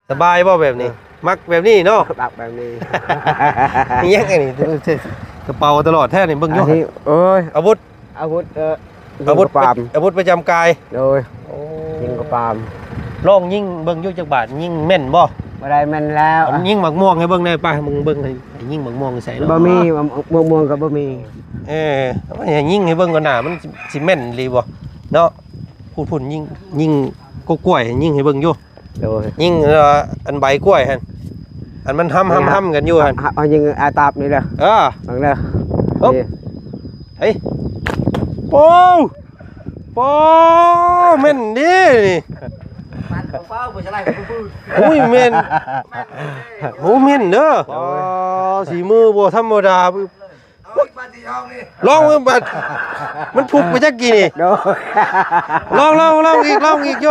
สบายบ่แบบนี้มักแบบนี้เนาะบักแบบนี้ นี่ยังไงนี่กระเป๋าตลอดแท้นี่เบิ่งอยู่ โอ้ย อาวุธ อาวุธประจำกายโดยยิงกระปาม ลองยิงเบิ่งอยู่จักบาทยิงแม่นบ่ บ่ได้แม่นแล้วยิงหมักม่วงให้เบิ่งได้ป่ะมึงเบิ่งให้ยิงหมักม่วงใส่เนาะบ่มีม่วงก็บ่มีให้ยิงให้เบิ่งก่อนหน้ามันสิแม่นอีหลีบ่เนาะพูดยิงกล้วยยิงให้เบิ่งอยู่โดยยิงอันใบกล้วยหั่นอันมันห้ำกันอยู่หั่นเอายิงอาตาบนี่เด้อฟังเด้อเฮ้ยโป้แม่นดิอุ้ยเม่นโอ้เม่นเด้อสีมือบ่ธรรมดาลองมือบัดมันพุกไปจักกี่นี่ลองอีกโย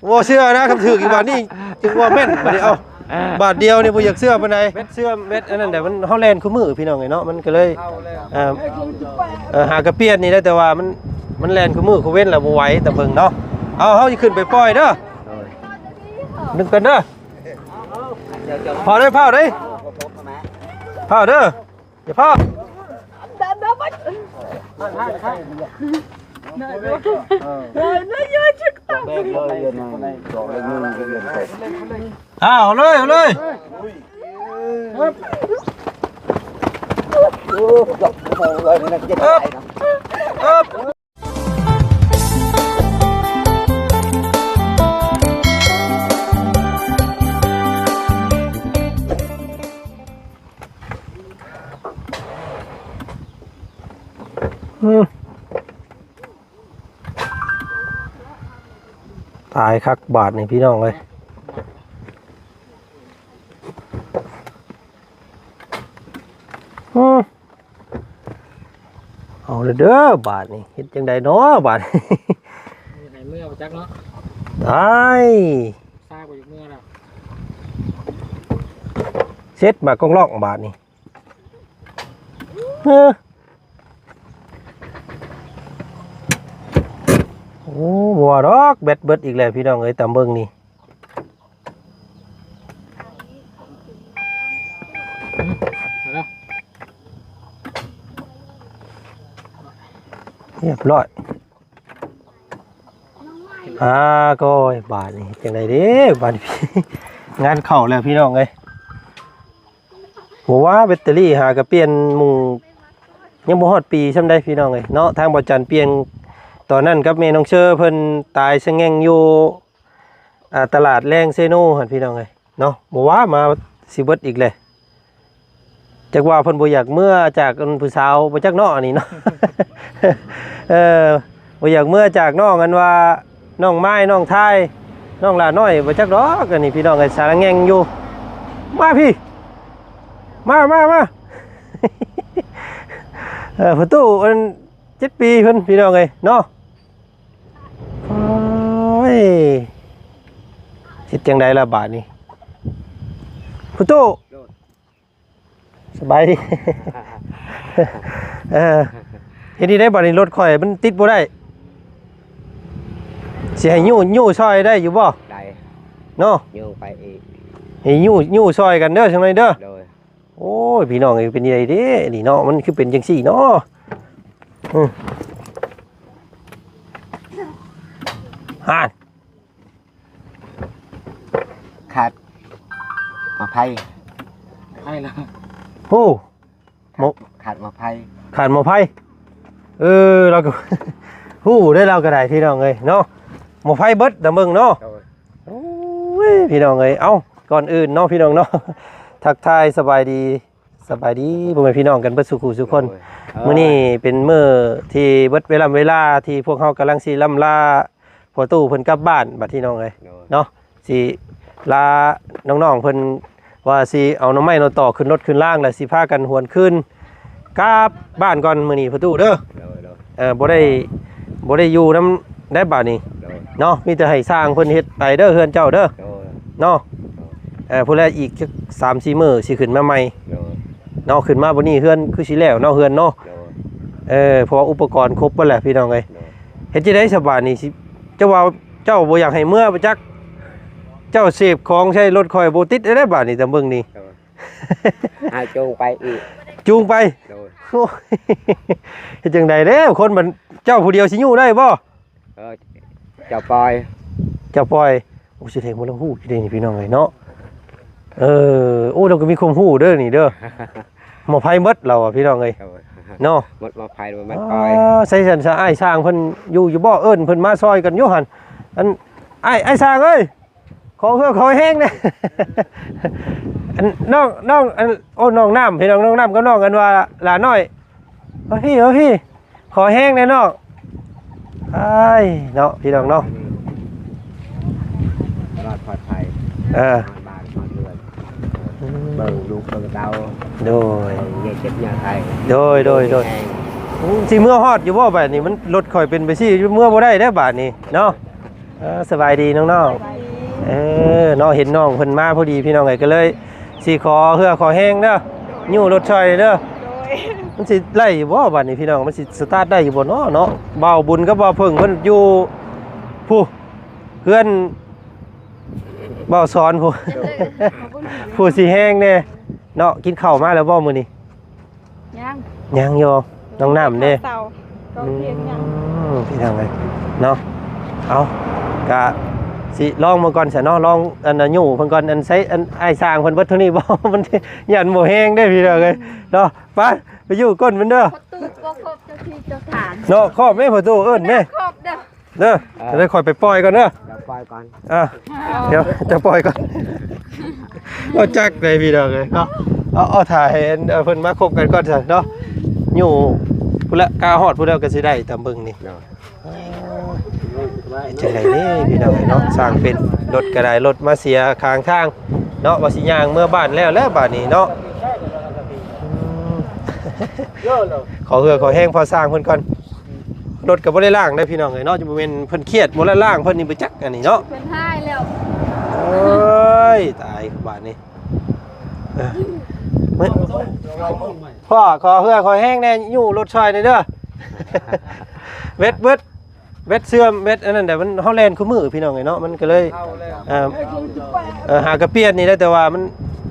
บ่เชื่อนะคำถือกี่บาทนี่จึงว่าแม่นบัดนี้เอาบาทเดียวนี่บ่อยากเชื่อปานใดเม็ดเสื้อเม็ดอันนั้นแต่มันเฮาแล่นคู่มือพี่น้องไงเนาะมันก็เลยหากระเปียดนี่ได้แต่ว่ามันแล่นคู่มือคู่เว้นแล้วบ่ไหวแต่เบิ่งเนาะเอาเฮาสิขึ้นไปปล่อยเด้อนึกกันเด้อพอได้เผาเด้เผาเด้ออย่าเผาเอาเลยตายคักบาทนี่พี่น้องเลยเอาเลยเด้อบาทนี่เฮ็ดจังไดเนาะบาทไหนเมื่อจักเนาะได้ซากไปอยู่เมื่อแล้วเซ็ตมากองลอกบาทนี่โอ้บัวดอกเบ็ดเบิดอีกแล้วพี่น้องเอ้ยตามเบิ่งนี่เรียบร้อยก็บาทนี่จังไดเด้บาทพี่งานเข้าแล้วพี่น้องเอ้ยหัวว่าแบตเตอรี่หากระเปลี่ยนมุงยังบ่ฮอดปีซ้ำได้พี่น้องเอ้ยเนาะทางบ่จันเปลี่ยนตอนนั้นกับแม่น้องเชอเพิ่นตายซะแง่งอยู่ตลาดแรงเซโนหั่นพี่น้องเอ้ยเนาะบ่ว่ามาสิเบิดอีกเลยจักว่าเพิ่นบ่อยากเมื่อจากผู้สาวบ่จักเนาะนี่เนาะ บ่อยากเมื่อจากน้องกันว่าน้องไม้น้องทายน้องหลาน้อยบ่จักดอกกันนี่พี่น้องเอ้ยสารแง่งอยู่มาพี่มา ประตูอัน7 ปีเพิ่นพี่น้องเอ้ยเนาะโอ้ยเฮ็ดจังไดล่ะบาดนี้ประตูสบายดี เฮ็ดดีได้บาดนี้รถข่อยมันติดบ่ได้สิให้ยู่ซอยได้อยู่บ่ได้เนาะยู่ไปอีกให้ยู่ซอยกันเด้อจังไดเด้อโอ้ยพี่น้องเอ้ยเป็นยังไงเด้นี่เนาะมันคือเป็นจังซี่เนาะขาดมาไผ่ละโอ้ขาดมาไผ่เราก็ ได้เราก็ได้พี่น้องเอ้ยเนาะหมอไผ่เบิดแต่มึงเนาะโอ้ยพี่น้องเอ้ยเอ้าก่อนอื่นเนาะพี่น้องเนาะทักทายสบายดีพ่อแม่พี่น้องกันเบิดสุขุสุคนมื้อนี้เป็นมื้อที่เบิดเวลาที่พวกเฮากำลังสิล่ำลาพ่อตู้เพิ่นกลับบ้านบัดพี่น้องเอ้ยเนาะสิลาน้องๆเพิ่นว่าสิเอาน้ำไม้เอาต่อขึ้นรถขึ้นล่างแล้วสิพากันหวนขึ้นกลับบ้านก่อนมื้อนี้พ่อตู้เด้อบ่ได้อยู่นำได้บาดนี้เนาะมีแต่ให้สร้างเพิ่นเฮ็ดไปเด้อเฮือนเจ้าเด้อเนาะผู้แลอีก 3-4 มื้อสิขึ้นมาใหม่เนาะขึ้นมาบ่นี้เฮือนคือสิแล้วเนาะเฮือนเนาะเพราะอุปกรณ์ครบเบิดแหละพี่น้องเอ้ยเฮ็ดจังได๋สบายนี่สิเจ้าว่าเจ้าบ่อยากให้เมื่อบ่จัก เจ้าเสพของใช้รถคอยบ่ติดได้บาดนี่ตำเบิ่งนี่ จูงไปอีก จูงไป โดย โอ้ยเฮ็ดจังไดเด้คนมันเจ้าผู้เดียวสิอยู่ได้บ่ เจ้าปอย เจ้าปล่อยโอ้สิเทงบ่ลงฮู้สิเด้นี่พี่น้องเอ้ยเนาะโอ้เราก็มีความฮู้เด้อนี่เด้อหมอไผหมดเราอ่ะพี่น้องเอ้ยเนาะ หมดมาไผ่ด้วยมันปอย ใส่สันสะอ้ายสร้างเพิ่นอยู่บ่เอิ้นเพิ่นมาซอยกันอยู่หั่นอันอ้ายสร้างเอ้ยขอเพื่อขอแห้งนะ อันน้องอันโอ้น้องน้ำพี่น้องน้องน้ำกับน้องกันว่าหลานน้อยมาพี่ขอแห้งแน่น้องอ้ายเนาะพี่น้องเนาะ รอดปลอดภัย บาน ปลอดเลือดเบิ่งลูกเบิ่งเตา โดย เย่เจ็บยาไทย โดยสิเมื่อฮอดอยู่บ่บาดนี้มันรถข่อยเป็นไปสิเมื่อบ่ได้บาดนี้เนาะสบายดีน้องเนาะเห็นน้องเพิ่นมาพอดีพี่น้องไงก็เลยสิขอเพื่อขอแห้งเด้อยู่รถช่อยเด้อมันสิไล่อยู่บ่บาดนี้พี่น้องมันสิสตาร์ทได้อยู่บ่เนาะเบาบุญกับบ่เพิ่งเพิ่นอยู่ผู้เพื่อนเบาสอนผู้ ผู้สิแห้งแน่เนาะกินข้าวมาแล้วบ่มื้อนี้ยังอยู่น้องน้ำเด้พี่ทางไงเนาะเอากะสิลองมาก่อนซะเนาะลองอันน่ะอยู่เพิ่นก่อนอันใช้อันอ้ายสร้างเพิ่นเบิดเท่านี้บ่ มันยันบ่แห้งได้พี่น้องเอ้ยเนาะไปอยู่ก้นมันเด้อ ประตูก็ครบเจ้าที่เจ้าทาง เนาะครอบแม่ประตูเอิ้นแม่ ครบเด้อ จะได้ค่อยไปปล่อยก่อนเด้อ เดี๋ยวปอยก่อน เดี๋ยวจะปล่อยก่อนเอาจักเลยพี่น้องเอ้ยเนาะเอาถ่ายให้เพิ่นมาคบกันก่อนซะเนาะอยู่พุ่นละกาฮอดพุ่นแล้วก็สิได้ตามเบิ่งนี่จังได๋นี่พี่น้องเนาะสร้างเป็นรถก็ได้รถมาเสียข้างทางเนาะว่าสิย่างเมื่อบ้านแล้วบาดนี้เนาะขอเหือขอแห้งพอสร้างเพิ่นก่อนรถก็บ่ได้ล้างได้พี่น้องเอ้ยเนาะจะบ่แม่นเพิ่นเครียดบ่ได้ล้างเพิ่นนี่บ่จักอันนี้เนาะ เป็นให้แล้ว โอ้ยตายบาดนี้พ่อขอเหือขอแห้งแน่อยู่รถชอยนี่เด้อเวทเสื่อมเวทอันนั้นแต่มันเฮาแล่นคู่มือพี่น้องเอ้ยเนาะมันก็เลยหากระเปลี่ยนนี่ได้แต่ว่า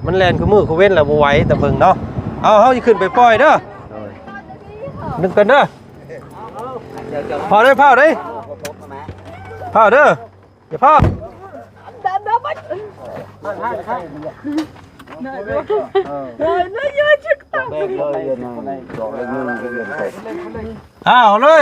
มันแล่นคู่มือคู่เว้นแล้วบ่ไหวแต่เบิ่งเนาะเอาเฮาสิขึ้นไปปล่อยเด้อนึกกันเด้อพอได้เผาเด้เผาเด้ออย่าเผาเอาเลย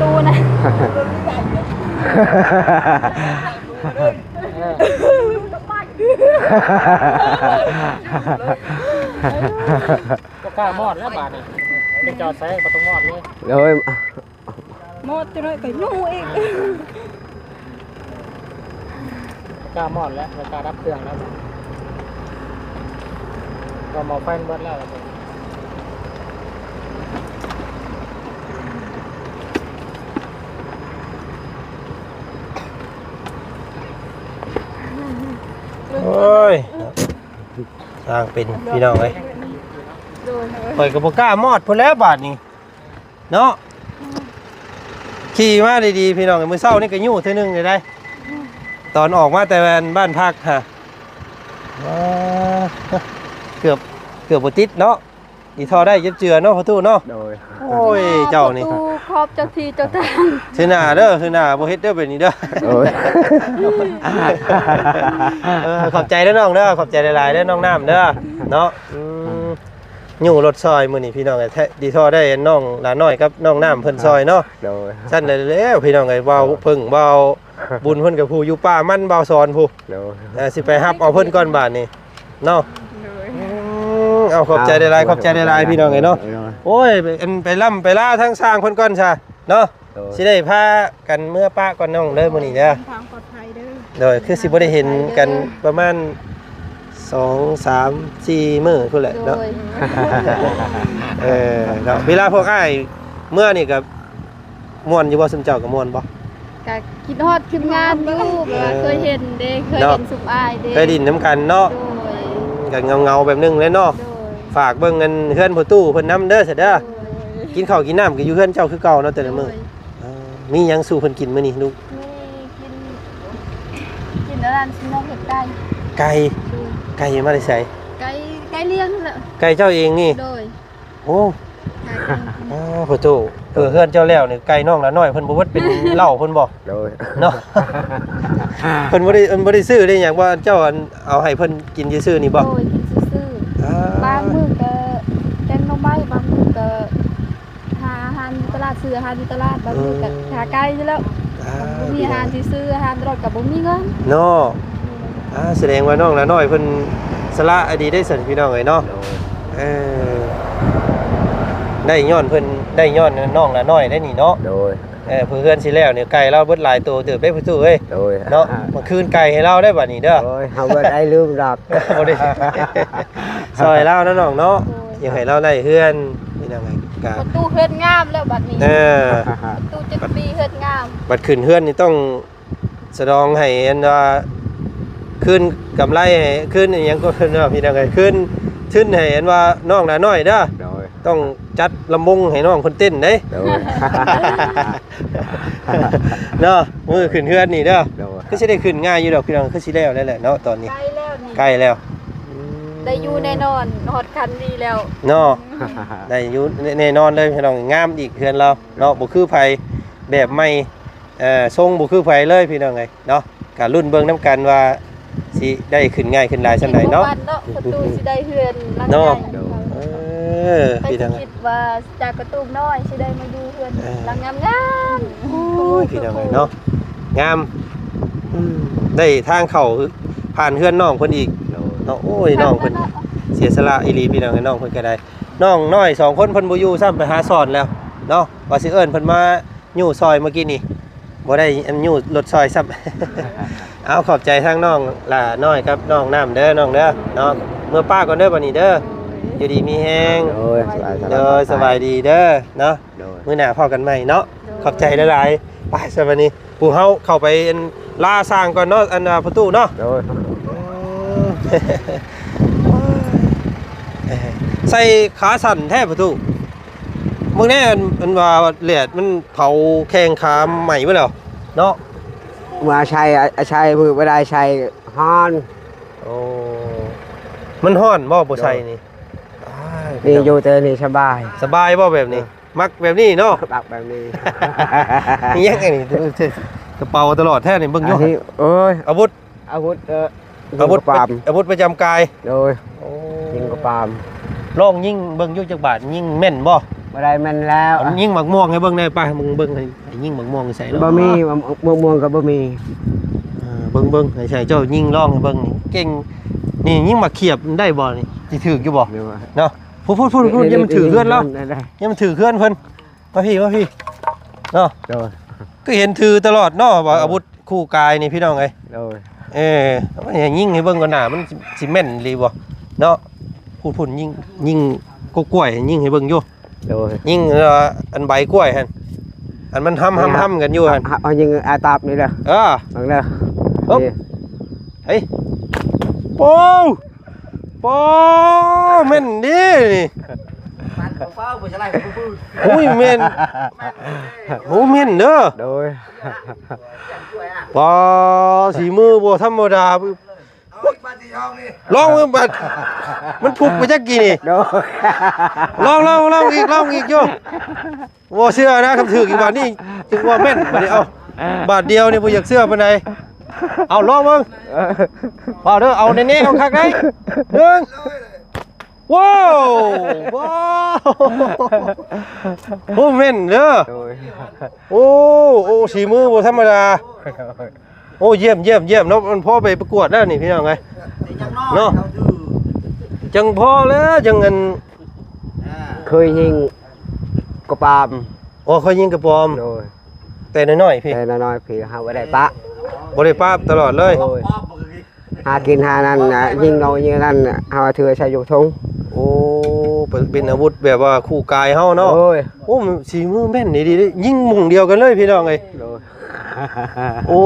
ตูนะ ก็กล้ามอดแล้วบาดนี่เป็นจอดใส่ก็ต้องมอดเลย โดย หมดจะเลยไปนู่อีก กล้ามอดแล้วกล้ารับเครื่องแล้วก็มาไฟเบิดแล้ว โอ้ยสร้างเป็นพี่น้องเอ้ยข่อยก็บ่กล้ามอดพุ่นแล้วบาดนี้เนาะขี่มาดีๆพี่น้องมื้อเช้านี่ก็ยู่เทื่อนึงได้ตอนออกมาแต่บ้านพักฮะเกือบบ่ติดเนาะอีทอได้เจือเนาะพ่อตู้เนาะ โดย โอ้ยเจ้านี่ ประตูครบเจ้าที่เจ้าทาง คือหน้าเด้อคือหน้าบ่เฮ็ดเด้อแบบนี้เด้อ โดย ขอบใจเด้อน้องเด้อขอบใจหลายๆเด้อน้องน้ำเด้อเนาะอยู่รถซอยมื้อนี้พี่น้องไอ้แท้ดีทอได้น้องหลานน้อยกับน้องน้ำเพิ่นซอยเนาะ โดย ซั่นได้แล้วพี่น้องไอ้เว้าเพิ่งเว้าบุญเพิ่นกับผู้อยู่ป่ามันเว้าสอนผู้ โดย สิไปรับเอาเพิ่นก่อนบาดนี้เนาะ เอาขอบใจหลายๆขอบใจหลายๆพี่น้องเอ้ยเนาะโอ้ยไปล่ำไปล่าทั้งสร้างเพิ่นก่อนซะเนาะสิได้พากันเมื่อป้าก่อนน้องเด้อมื้อนี้เด้อ ทางปลอดภัยเด้อ โดยคือสิบ่ได้เห็นกันประมาณ2 3 4มื้อพุ่นแหละ โด เนาะ ย เนาะเวลาพวกอ้ายเมื่อนี่ก็ม่วนอยู่บ่ซุมเจ้าก็ม่วนบ่ ก็คิดฮอดขึ้นงานอยู่แบบว่าเคยเห็นเด้เคยเห็นสุมอายเด้ เคยดินน้ำกันเนาะ โดย ก็เงาๆแบบนึงเลยเนาะ โดย ฝากเบิ่งเงินเฮือนพ่อตู้เพิ่นนำเด้อซะเด้อ โดย กินข้าวกินน้ำก็อยู่เฮือนเจ้าคือเก่าเนาะแต่ละมื้อมีหยังสู่เพิ่นกินมื้อนี้ลูก กินอะไรชิมนกเห็ดไก่ ไก่ไก่มาได้ไส ไก่เลี้ยงนั่นแหละ ไก่เจ้าเองนี่ โดย โอ้พ่อตู้เฮือนเจ้าแล้วนี่ไก่น้องละน้อยเพิ่นบ่เบิดเป็นเหล้าเพิ่นบ่ โดย เนาะ เพิ่นบ่ได้ซื้อได้หยังว่าเจ้าเอาให้เพิ่นกินซื่อๆนี่บ่ โดยกินซื่อบางมื้อก็แกงหน่อไม้บางมื้อก็หาอาหารอยู่ตลาดซื้ออาหารอยู่ตลาดบางมื้อก็หาไก่อยู่แล้วบ่มีอาหารที่ซื้ออาหารตลอดก็บ่มีเงิน เนาะแสดงว่าน้องละน้อยเพิ่นสละอดีได้สั่นพี่น้องเอ้ยเนาะ โดย เออได้ย้อนเพิ่นได้ย้อนน้องละน้อยได้นี่เนาะ โดย เพื่อนสิแล้วเนี่ยไก่เราเบิดหลายตัวเติบได้ผู้ตู้เอ้ย โดย เนาะมันคืนไก่ให้เราได้บัดนี้เด้อ โดยเฮาบ่ได้ลืมดอก บ่ได้ ซอยเรานะน้องเนาะอยากให้เราได้เฮือนนี่นำไงกะ ประตูเฮือนงามแล้วบัดนี้ ประตู7ปีเฮือนงาม บัดขึ้นเฮือนนี่ต้องแสดงให้อันว่าคืนกำไรให้คืนอีหยังก็เนาะพี่น้องเอ้ยคืนทุนให้อันว่าน้องน่ะน้อยเด้อ โดย ต้องจัดลำวงให้น้องเพิ่นเต้นเด้ โดย เนาะมื้อขึ้นเฮือนนี่เด้อ โดย ก็สิได้ขึ้นง่ายอยู่ดอกพี่น้องคือสิแล้วนั่นแหละเนาะตอนนี้ ใกล้แล้วนี่ ใกล้แล้ว ได้อยู่แน่นอนฮอดคันดีแล้ว เนาะได้อยู่แน่นอนเลยพี่น้องงามอีกเฮือนเราเนาะบ่คือไผแบบใหม่ทรงบ่คือไผเลยพี่น้องเอ้ยเนาะก็รุ่นเบิ่งนํกันว่าสิได้ขึ้นง่ายขึ้นหลายซั่นใดเนาะ ประตูสิได้เฮือนหลัง เนาะ ใหญ่ ไป พี่น้อง คิดว่าจากประตูน้อยสิได้มาอยู่เฮือนหลังงามๆ โอ้ยพี่น้องเอ้ยเนาะงามได้ทางเข้าผ่านเฮือนน้องเพิ่นอีก โดย เนาะโอ้ยน้องเพิ่นเสียสละอีหลีพี่น้องเอ้ยน้องเพิ่นก็ได้น้องน้อย2คนเพิ่นบ่อยู่ซ้ำไปหาสอนแล้วเนาะว่าสิเอิ้นเพิ่นมายู่ซอยเมื่อกี้นี่บ่ได้อันยู่รถซอยซ้ำ เอาขอบใจทางน้องล่ะน้อยครับน้องน้ำเด้อน้องเด้อเนาะเมื่อป้าก่อนเด้อบัดนี้เด้ออยู่ดีมีแฮง โดย เด้อสบายดีเด้อเนาะ โดย มื้อหน้าพอกันใหม่เนาะขอบใจหลายๆไปซะบัดนี้ผู้เฮาเข้าไปอันล่าสร้างก่อนเนาะอันประตูเนาะ โดย ใส่ขาสั่นแท้ประตูมึงแน่มันว่าแหลดมันเผาแข้งขาใหม่บ่แล้วเนาะ มาใช้มือบ่ได้ใช้ฮอน โอ้มันฮ้อนบ่บ่ใส่นี่อ้าย นี่อยู่แต่นี่สบาย สบายบ่แบบนี้ มักแบบนี้เนาะ บักแบบนี้ นี่ยังไงนี่กระเป๋าตลอดแท้นี่เบิ่งอยู่ อันนี้โอ้ย อาวุธ อาวุธอาวุธ ปาม อาวุธประจำกาย โดยยิงกระปาม ลองยิงเบิ่งอยู่จักบาทยิงแม่นบ่ บ่ได้แม่นแล้ว เอายิงหมักม่วงให้เบิ่งได้ป่ะมึงเบิ่งให้ยิงหมักม่วงใส่แล้ว บ่มีม่วงก็บ่มี เบิ่งให้ใส่เจ้ายิงลองให้เบิ่งนี่เก่งนี่ยิงหมักเขียบได้บ่นี่สิถูกอยู่บ่ นี่ว่า เนาะพูดอย่ามันถือเพื่อนแล้ว ได้ อย่ามันถือเพื่อนเพิ่นมาพี่เนาะ โดย ก็เห็นถือตลอดเนาะว่าอาวุธคู่กายนี่พี่น้องเอ้ย โดย อย่ายิงให้เบิ่งก่อนหน้ามันสิแม่นอีหลีบ่เนาะพูดยิงกล้วยยิงให้เบิ่งอยู่ โดย ยิงอันใบกล้วยหั่นอันมันห้ำกันอยู่หั่น เอายิงอาตาบนี่เด้อ บังเด้อ ปึ๊บเฮ้ยโป้แม่นดินี่โอ้ยแม่นโอ้แม่นเด้อ โดย ปอสีมือบ่ธรรมดาลองมือบัดมันพุกไปจักกี่นี่ โดย ลองอีกโยบ่เชื่อนะคำถืออีกบาทนี่จึงว่าแม่นบัดนี้เอาบาทเดียวนี่บ่อยากเชื่อปานใดเอาลองมึงพอเด้อเอาแน่ๆเอาคักได้ว้าวโอ้แม่นเด้อ โดย โอ้สีมือบ่ธรรมดาโอ้เยี่ยมเนาะมันพ่อไปประกวดแล้วนี่พี่น้องไงเนาะ จังพอแล้วจังเงิน เคยยิงกระปาม โอ้เขายิงกระปอม โดย แต่น้อยๆพี่ แต่น้อยๆพี่เฮาบ่ได้ปะ บ่ได้ป้าบตลอดเลย โดยหากินหานั่นน่ะยิงน้อยยิงนั่นน่ะเฮาถือใช้อยู่ทุ่ง โอ้เป็นอาวุธแบบว่าคู่กายเฮาเนาะ โอ้ย โอ้มันสีมือแม่นนี่ดีเด้ยิงหมุ่งเดียวกันเลยพี่น้องเอ้ย โดย โอ้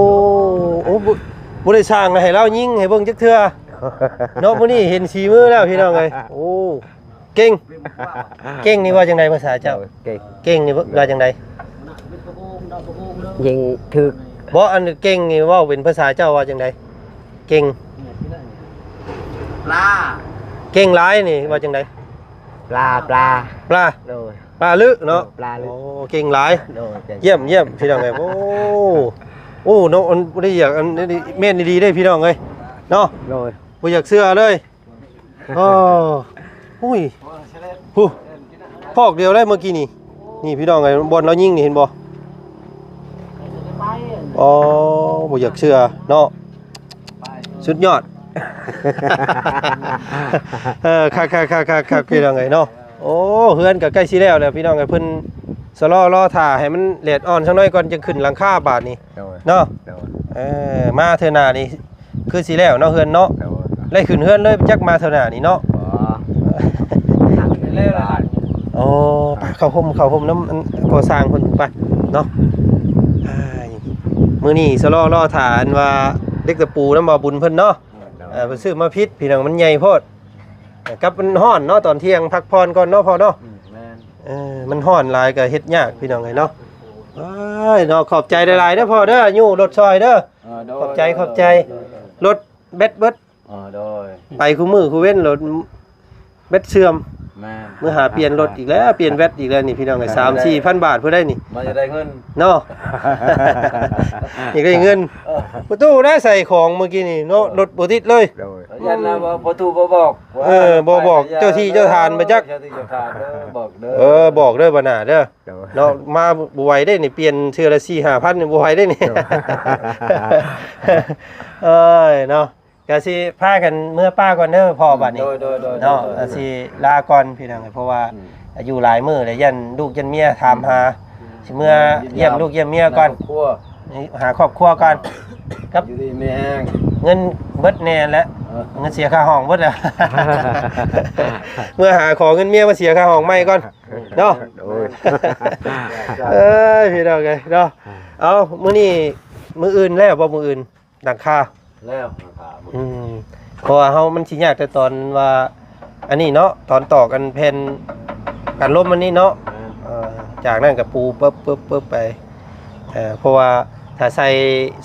บ่ได้สร้างให้เรายิงให้เบิ่งจักเทื่อเนาะมื้อนี้เห็นสีมือแล้วพี่น้องเอ้ยโอ้เก่งเก่งนี่ว่าจังไดภาษาเจ้า เก่ง เก่งนี่ว่าจังได ยิงถึก บ่อันเก่งนี่เว้าเป็นภาษาเจ้าว่าจังไดเก่ง ปลา เก่งหลายนี่ว่าจังได ปลา ปลา โดย ปลาลึเนาะ ปลาลึ โอ้เก่งหลาย โดยเก่ง เยี่ยมพี่น้องเอ้ยโอ้น้องอันบ่ได้อยากอันนี้แม่นดีๆเด้พี่น้องเอ้ยเนาะ โดย บ่อยากเชื่อเลยอ้อุ้ยฮู้พอกเดียวได้เมื่อกี้นี่นี่พี่น้องไงบอลเรายิงนี่เห็นบ่อ๋อบ่อยากเชื่อเนาะสุดยอดคักพี่น้องไงเนาะโอ้เฮือนก็ใกล้สิแล้วแล้วพี่น้องไงเพิ่นสะรอท่าให้มันแดดอ่อนสักหน่อยก่อนจะขึ้นหลังคาบาดนี่ โดย เนาะ โดย มาเทื่อหน้านี่คือสิแล้วเนาะเฮือนเนาะ โดย ไล่ขึ้นเฮือนเลยจักมาเท่าหน้านี่เนาะ อ๋อ ไปเล่ละ โอ้ไปเข้าห่มน้ำอันก่อสร้างคนไปเนาะอ้ายมื้อนี้สลอรอฐานว่าเด็กตะปูน้ำบ่บุญเพิ่นเนาะเพิ่นซื้อมาพิษพี่น้องมันใหญ่โพดกับมันฮ้อนเนาะตอนเที่ยงพักผ่อนก่อนเนาะพอเนาะ แม่น มันฮ้อนหลายก็เฮ็ดยากพี่น้องไงเนาะอ้ายเนาะขอบใจหลายๆเด้อพ่อเด้อยู่รถซอยเด้อขอบใจรถแบตเบิด โดย ไปคู่มือคู่เว้นรถแบตเสื่อม แม่น เมื่อหาเปลี่ยนรถอีกแล้วเปลี่ยนแวตอีกแล้วนี่พี่น้องไอ้3-4,000 บาทเพื่อได้นี่ มันจะได้เงิน เนาะ นี่ก็ได้เงินประตูได้ใส่ของเมื่อกี้นี่เนาะรถบ่ติดเลย โดย ยันนะว่าประตูบ่บอก บ่บอกเจ้าที่เจ้าทานมาจัก เจ้าที่เจ้าทานเด้อบอกเด้อ บอกเด้อบ่น่าเด้อ โดย เนาะมาบ่ไหวได้นี่เปลี่ยนเทื่อละ 4-5,000 นี่บ่ไหวได้นี่ เอ้ยเนาะก็สิพากันเมื่อป้าก่อนเด้อพ่อบัดนี้ โดย เนาะสิลาก่อนพี่น้องเพราะว่าอายุหลายมื้อแล้วยันลูกยันเมียถามหาสิเมื่อเยี่ยมลูกเยี่ยมเมียก่อน ครัว หาครอบครัวก่อนครับ อยู่ดีไม่แห้ง เงินเบิดแน่แล้วเงินเสียค่าห้องเบิดแล้ว เมื่อหาของเงินเมียมาเสียค่าห้องใหม่ก่อนเนาะ โดย พี่น้องไงเนาะเอามื้อนี้มื้ออื่นแล้วบ่มื้ออื่นดังค่า แล้ว เพราะว่าเฮามันสิยากแต่ตอนว่าอันนี้เนาะตอนตอกกันแผ่นกันลมมันนี่เนาะจากนั้นก็ปูปึ๊บไปเพราะว่าถ้าใส่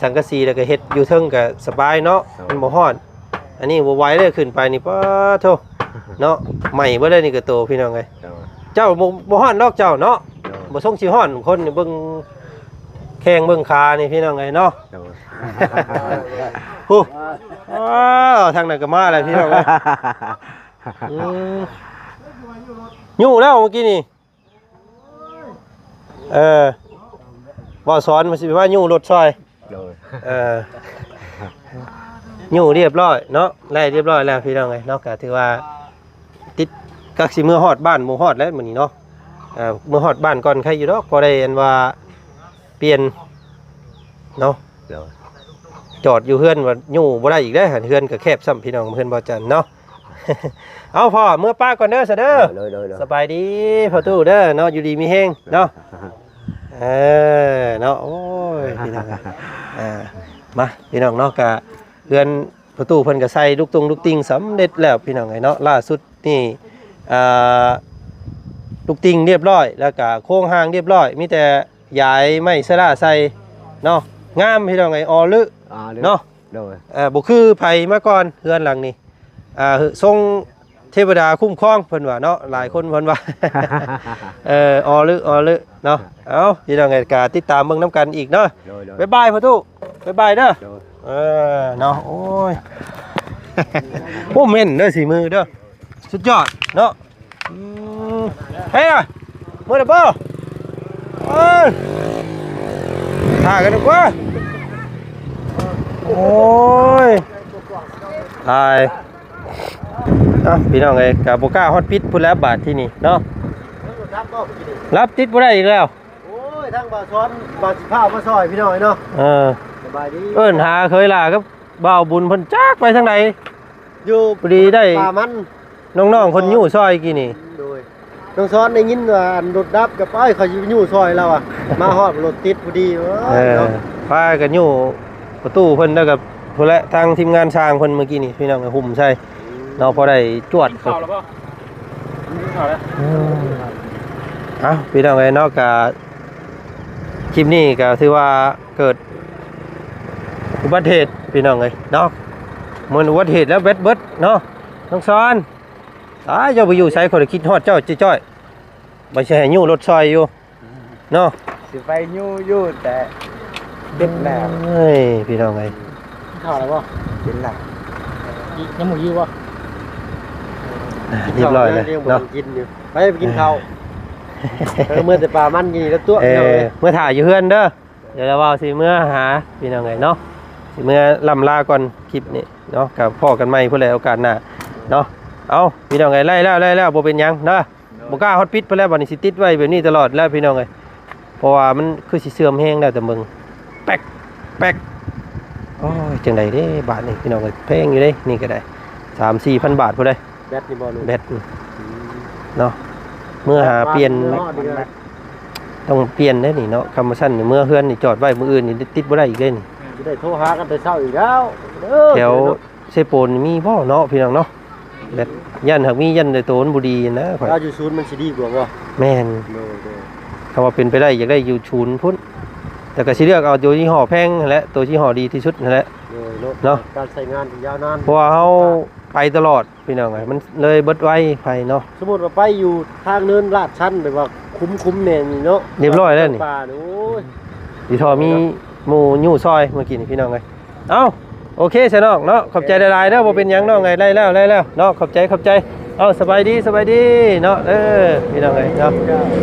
สังกะสีแล้วก็เฮ็ดอยู่เทิงก็สบายเนาะมันบ่ฮ้อนอันนี้บ่ไหวเลยขึ้นไปนี่ป้าโธเนาะใหม่บ่ได้นี่ก็โตพี่น้องเอ้ยเจ้าบ่ฮ้อนดอกเจ้าเนาะบ่ส่งสิฮ้อนคนนี่เบิ่งแข้งเบิ่งขานี่พี่น้องเอ้ยเนาะ โดย ฮู้ว้าวทางนั้นก็มาแล้วพี่น้องเอ้ยยู่แล้วเมื่อกี้นี่บ่สอนมันสิว่ายู่รถซอย โดย ยู่เรียบร้อยเนาะไล่เรียบร้อยแล้วพี่น้องเอ้ยเนาะก็ถือว่าติดกักสิมื้อฮอดบ้านบ่ฮอดแล้วมื้อนี้เนาะมื้อฮอดบ้านก่อนใครอยู่ดอกพอได้อันว่าเปลี่ยนเนาะ โดย จอดอยู่เฮือนว่ายู่บ่ได้อีกได้อหันเฮือนก็แคบซ้ำพี่น้องเฮือนบ่จันเนาะ เอาพ่อเมื่อป้าก่อนเด้อซะเด้อ โดย สบายดีพ่อตู้เด้อเนาะอยู่ดีมีแฮงเนาะเนาะโอ้ยพี่น้องมาพี่น้องเนาะก็เฮือนพ่อตู้เพิ่นก็ใส่ลูกติงสำเร็จแล้วพี่น้องไอ้เนาะล่าสุดนี่ลูกติงเรียบร้อยแล้วก็โครงหางเรียบร้อยมีแต่ย้ายไม้สลาใส่เนาะงามพี่น้องไอ้ออลึเนาะ โดย บ่คือไผมาก่อนเฮือนหลังนี้ทรงเทวดาคุ้มครองเพิ่นว่าเนาะหลายคนเพิ่นว่า ออลึเนาะเอาพี่น้องไงก็ติดตามเบิ่งนํกันอีกเนาะ โดย บ๊ายบายพ่อตู้บ๊ายบายเด้อ โดย เนาะโอ้ย โอ้แม่นเด้อสีมือเด้อสุดยอดเนาะเฮ้ยมื้อเด้อบ่ถ่ากันดีกว่าโอ้ยตาย พี่น้องเอ้ยก็บ่กล้าฮอดปิดพุ่นแล้วบาดที่นี่เนาะรับติดบ่ได้อีกแล้ว โอ้ยทั้งบ่าวซ้อนบ่าวสิพามาซอยพี่น้อยเนาะ สบายดี เอิ้นหาเคยล่ะครับบ่าวบุญเพิ่นจักไปทางใด อยู่ พอดีได้ ป่ามัน น้องๆเพิ่นยู่ซอยกี่นี่ โดยน้องซ้อนได้ยินว่าอันรถดับกับอ้ายเขาสิอยู่ซอยเราอ่ะ มาฮอดรถติดพอดีเว้ยเนาะ พากันยู่ประตูเพิ่นแล้วกับพุ่นแหละทางทีมงานสร้างเพิ่นเมื่อกี้นี่พี่น้องก็หุ่มใช่เนาะพอได้จวด กินข้าวแล้วป่ะกินข้าวแล้ว พี่น้องเอ้ยเนาะก็คลิปนี้ก็ถือว่าเกิดอุบัติเหตุพี่น้องเอ้ยเนาะมันอุบัติเหตุแล้วเบิดเนาะน้องซ้อนเจ้าไปอยู่ใช้คนคิดฮอดเจ้าจ้อยๆไม่ใช่ให้ยู่รถซอยอยู่เนาะ สิไปยู่แต่เด็ดแล้ว เฮ้ยพี่น้องเอ้ย กินข้าวแล้วป่ะ เป็นแล้ว น้ำหมูยูป่ะ เรียบร้อยเลยเนาะ กินอยู่ไปกินข้าวเมื่อแต่ป่ามันกินแล้วตัว เมื่อถ่ายอยู่เฮือนเด้อเดี๋ยวเราเอาสิเมื่อหาพี่น้องเอ้ยเนาะสิเมื่อลำลาก่อนคลิปนี้เนาะกับพ่อกันใหม่เพื่อโอกาสหน้าเนาะเอาพี่น้องเอ้ยไล่แล้วบ่เป็นหยังเด้อบ่กล้าฮอดปิดไปแล้วบัดนี้สิติดไว้แบบนี้ตลอดแล้วพี่น้องเอ้ยเพราะว่ามันคือสิเสื่อมแห้งแล้วแต่มึงแป๊กโอ้ยจังไดเด้บาทนี่พี่น้องเอ้ยแพงอยู่เด้นี่ก็ได้ 3-4,000 บาทพุ่นเด้ แบตนี่บ่ลูก แบตเนาะเมื่อหาเปลี่ยนต้องเปลี่ยนได้นี่เนาะคำว่าสั้นนี่เมื่อเฮือนนี่จอดไว้มื้ออื่นนี่ติดบ่ได้อีกเด้นี่ จะได้โทรหากันแต่เช้าอีกแล้ว แถวเซโปนมีบ่เนาะพี่น้องเนาะแบตยันหากมียันในโตนบ่ดีนะข่อย ถ้าอยู่ศูนย์มันสิดีกว่าบ่ แม่นคำว่าเป็นไปได้อยากได้อยู่ศูนย์พุ่นแต่ก็สิเลือกเอาตัวยี่ห้อแพงนั่นแหละตัวยี่ห้อดีที่สุดนั่นแหละ เนาะ การใช้งานที่ยาวนาน เพราะว่าเฮาไปตลอดพี่น้องไงมันเลยเบิดไว้ไปเนาะ สมมุติว่าไปอยู่ทางเนินลาดชันแบบว่าคุ้มแน่นี่เนาะ เรียบร้อยแล้วนี่ ป่าโอ้ย ดีทอมีหมูยู่ซอยเมื่อกี้นี่พี่น้องไงเอ้าโอเคซะน้องเนาะขอบใจหลายๆเด้อบ่เป็นหยังน้องไงไล่แล้วเนาะขอบใจเอ้าสบายดีเนาะพี่น้องไงเนาะ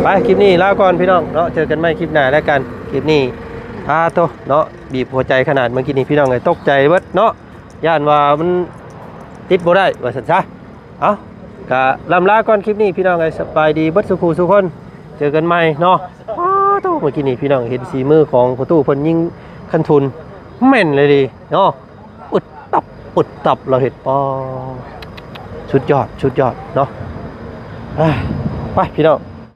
ไปคลิปนี้ลาก่อนพี่น้องเนาะเจอกันใหม่คลิปหน้าแล้วกันคลิปนี้โตเนาะบีบหัวใจขนาดเมื่อกี้นี่พี่น้องไงตกใจเบิดเนาะย่านว่ามันติดบ่ได้ว่าซั่นซะเอ้าก็ลำลาก่อนคลิปนี้พี่น้องไงสบายดีเบิดสุขสุขคนเจอกันใหม่เนาะโตเมื่อกี้นี่พี่น้องเห็นสีมือของประตูเพิ่นยิงคันทุนแม่นเลยดิเนาะอุดตับเราเห็นปอชุดยอดเนาะไปพี่น้อง